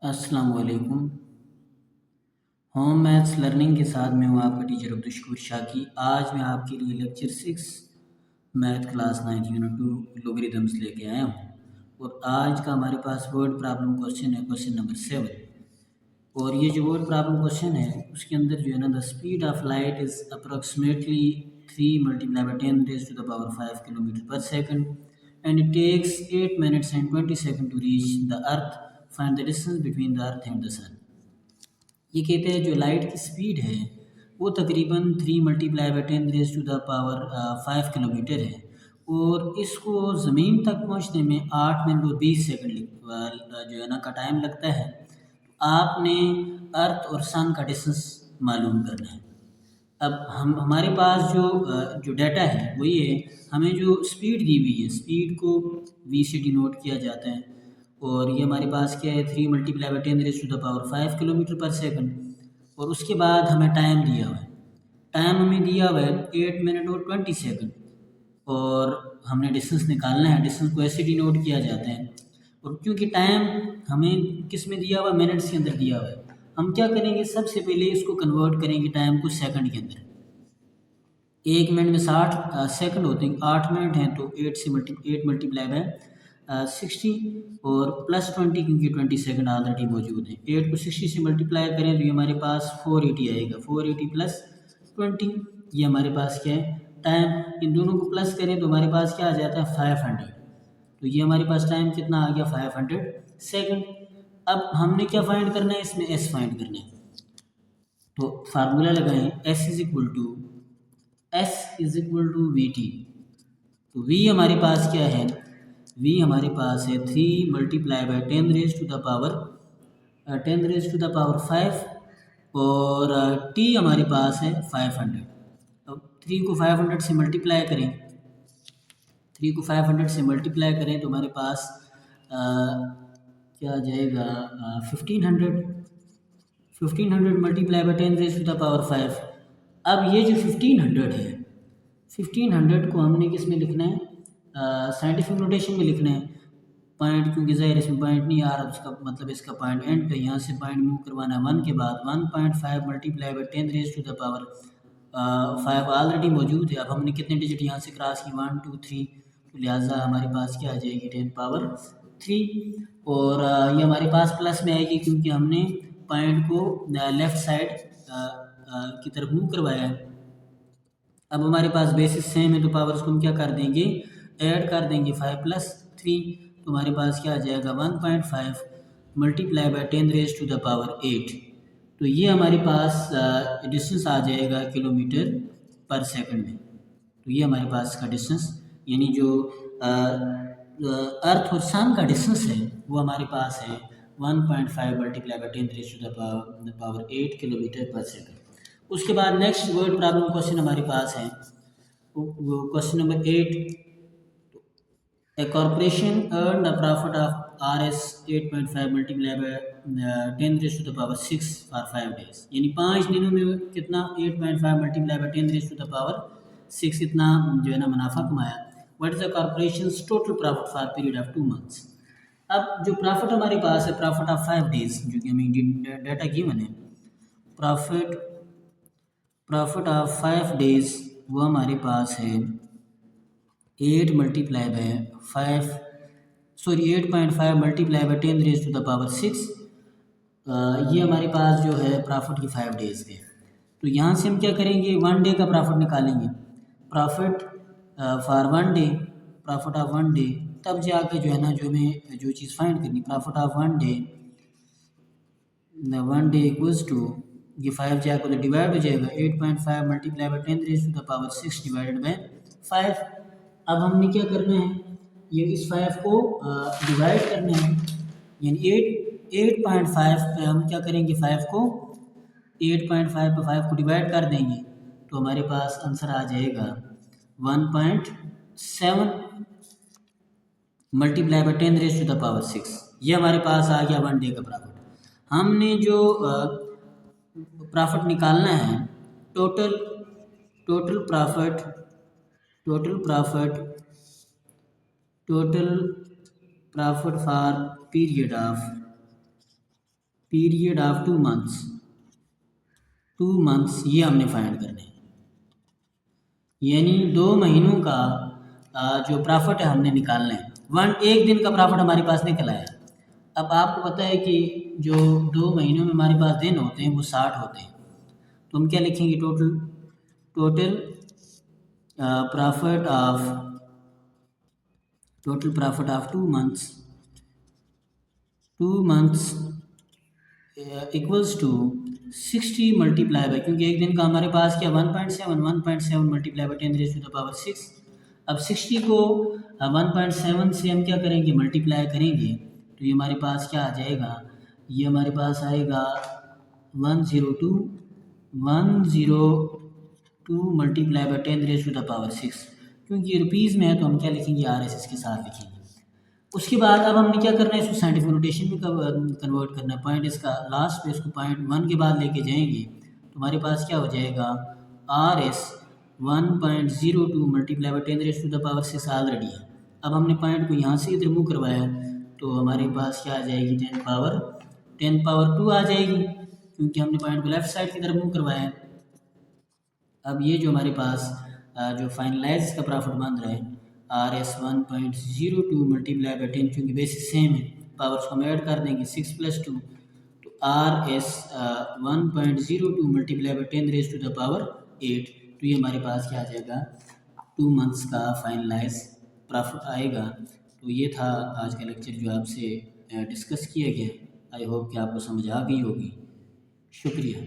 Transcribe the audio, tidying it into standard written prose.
अस्सलाम वालेकुम। Home maths learning के साथ मैं हूँ आपका टीचर अब्दुल शाकी। आज मैं आपके लिए लेक्चर 6 मैथ क्लास 9 यूनिट 2 लोगरिदम्स लेके आया हूँ। और आज का हमारे पास वर्ड प्रॉब्लम क्वेश्चन है, क्वेश्चन नंबर 7। और ये जो वर्ड प्रॉब्लम क्वेश्चन है उसके अंदर जो है ना, the speed of light is approximately 3 multiply by 10 raise to the power 5 kilometre पर second and it takes 8 minutes and 20 second to reach the earth. Find the distance between the earth and the sun. ये कहते हैं जो light की speed है वो तकरीबन 3 multiply by 10 raise to the power 5 kilometre है। और इसको ज़मीन तक पहुंचने में 8 मिनट और 20 सेकंड जो है ना का टाइम लगता है। तो आपने अर्थ और सन का डिस्टेंस मालूम करना है। अब हमारे पास जो डाटा है वो ये है, हमें जो स्पीड दी हुई है, स्पीड को वी से डिनोट किया जाता है। और ये हमारे पास क्या है, 3 multiply by 10 raise to the power 5 kilometre पर सेकंड। और उसके बाद हमें टाइम दिया हुआ है, टाइम हमें दिया हुआ है 8 मिनट और 20 सेकंड। और हमने डिस्टेंस निकालना है, डिस्टेंस को ऐसे डिनोट किया जाता है। और क्योंकि टाइम हमें किस में दिया हुआ, मिनट्स के अंदर दिया हुआ है, हम क्या करेंगे, सबसे पहले इसको कन्वर्ट करेंगे टाइम को सेकंड के अंदर। 1 मिनट में 60 सेकंड होते हैं, 8 मिनट हैं तो 8 मल्टीप्लाई बाय 60 और प्लस 20, क्योंकि 20 सेकंड ऑलरेडी मौजूद है। 8 को 60 से मल्टीप्लाई करें तो ये हमारे पास 480 आएगा। 480 प्लस 20, ये हमारे पास क्या है, टाइम। इन दोनों को प्लस करें तो हमारे पास क्या आ जाता है, 500। तो ये हमारे पास टाइम कितना आ गया, 500 सेकंड। अब हमने क्या फाइंड करना है, इसमें एस फाइंड करना है। तो फार्मूला लगाएं, S is equal to V T. तो वी हमारे पास क्या है, वी हमारे पास है 3 multiply by 10 raise to the power 5। और टी हमारे पास है 500। अब 3 को 500 से मल्टीप्लाई करें, 3 को 500 से मल्टीप्लाई करें तो हमारे पास क्या आ जाएगा, 1500 multiply by 10 raise to the power 5। अब ये जो 1500 है, 1500 को हमने किस में लिखना है, साइंटिफिक नोटेशन में लिखना है। पॉइंट, क्योंकि ज़ाहिर इसमें पॉइंट नहीं आ रहा, उसका मतलब इसका पॉइंट एंड पे, यहाँ से पॉइंट मूव करवाना है 1 के बाद। 1.5 multiply by 10 raise to the power 5 already मौजूद है। अब हमने कितने डिजिट यहाँ से क्रॉस की, 1 2 3, तो लिहाजा हमारे पास क्या आ जाएगी, 10 पावर 3। और ये हमारे पास प्लस में आएगी क्योंकि हमने पॉइंट को लेफ़्ट साइड की तरफ मूव करवाया है। अब हमारे पास बेसिस सेम है तो पावर्स को हम क्या कर देंगे, ऐड कर देंगे, 5 प्लस 3। तो हमारे पास क्या आ जाएगा, 1.5 multiply by 10 raise to the power 8। तो ये हमारे पास डिस्टेंस आ जाएगा किलोमीटर पर सेकंड में। तो ये हमारे पास का डिस्टेंस, यानी जो अर्थ और सन का डिस्टेंस है वो हमारे पास है 1.5 multiply by 10 raise to the power 8 kilometre पर सेकंड। उसके बाद नेक्स्ट वर्ड प्रॉब्लम क्वेश्चन हमारे पास है, question number 8। A corporation earned a profit of Rs 8.5 multiplied by 10 raised to the power 6 for 5 days। यानी 5 दिनों में कितना, 8.5 multiply by 10 raised to the power 6 इतना जो है ना मुनाफा कमाया। What is the corporation's total profit for period of 2 months? अब जो प्रॉफिट हमारे पास है, प्रॉफिट ऑफ 5 डेज, जो कि हमें डाटा गिवन है, प्रॉफिट ऑफ 5 डेज वो हमारे पास है 8 multiply by 5, sorry 8.5 multiply by 10 raise to the power 6। ये हमारे पास जो है प्रॉफिट की 5 डेज़ के। तो यहाँ से हम क्या करेंगे, 1 डे का प्रॉफिट निकालेंगे। Profit for 1 day, profit of 1 day, तब जाके जो है ना, जो हमें जो चीज़ फाइंड करनी, profit of 1 day, 1 day equals to, ये 5 जाकर तो डिवाइड हो जाएगा, 8.5 multiply by 10 raise to the power 6 divided by 5। अब हमने क्या करना है, ये इस 5 को डिवाइड करना है, यानी 8.5 पे हम क्या करेंगे, 5 को 8.5 पे 5 को डिवाइड कर देंगे तो हमारे पास आंसर आ जाएगा 1.7 multiply by 10 raise to the power 6। ये हमारे पास आ गया 1 डे का प्रॉफिट। हमने जो प्रॉफिट निकालना है, total profit for period of period of 2 months, 2 months ये हमने फाइंड करने हैं, यानी 2 महीनों का जो प्रॉफिट है हमने निकालना है। एक दिन का प्रॉफिट हमारे पास निकल आया। अब आपको पता है कि जो 2 महीनों में हमारे पास दिन होते हैं वो 60 होते हैं, तो हम क्या लिखेंगे, total profit of 2 months equals to 60 multiply by, क्योंकि एक दिन का हमारे पास क्या 1.7 मल्टीप्लाई बाई 10⁻⁶। अब 60 को 1.7 से हम क्या करेंगे, मल्टीप्लाई करेंगे, तो ये हमारे पास क्या आ जाएगा, ये हमारे पास आएगा 102 मल्टीप्लाई बाई 10⁻⁶। क्योंकि रुपीज़ में है तो हम क्या लिखेंगे, RSS के साथ लिखेंगे। उसके बाद अब हमने क्या करना है, इसको साइंटिफिक नोटेशन में कन्वर्ट करना है। पॉइंट इसका लास्ट पे इसको पॉइंट 1 के बाद लेके जाएंगे तो हमारे पास क्या हो जाएगा, RS 1.02 मल्टीप्लाई बाई 10⁻⁶ ऑलरेडी है। अब हमने पॉइंट को यहाँ से इधर मूव करवाया तो हमारे पास क्या आ जाएगी, 10 पावर 2 आ जाएगी, क्योंकि हमने पॉइंट को लेफ्ट साइड की तरफ मूव करवाया है। अब ये जो हमारे पास जो फाइनलाइज का प्रॉफिट बन रहा है, RS 1.02 मल्टीप्लाई बाई 10, क्योंकि बेसिस सेम है, पावर्स को हम ऐड कर देंगे 6 + 2, तो RS 1.02 मल्टीप्लाई बाई 10⁻8, तो ये हमारे पास क्या आ जाएगा, 2 मंथ्स का फाइनलाइज प्रॉफिट आएगा। तो ये था आज का लेक्चर जो आपसे डिस्कस किया गया। आई होप कि आपको समझ आ गई होगी। शुक्रिया।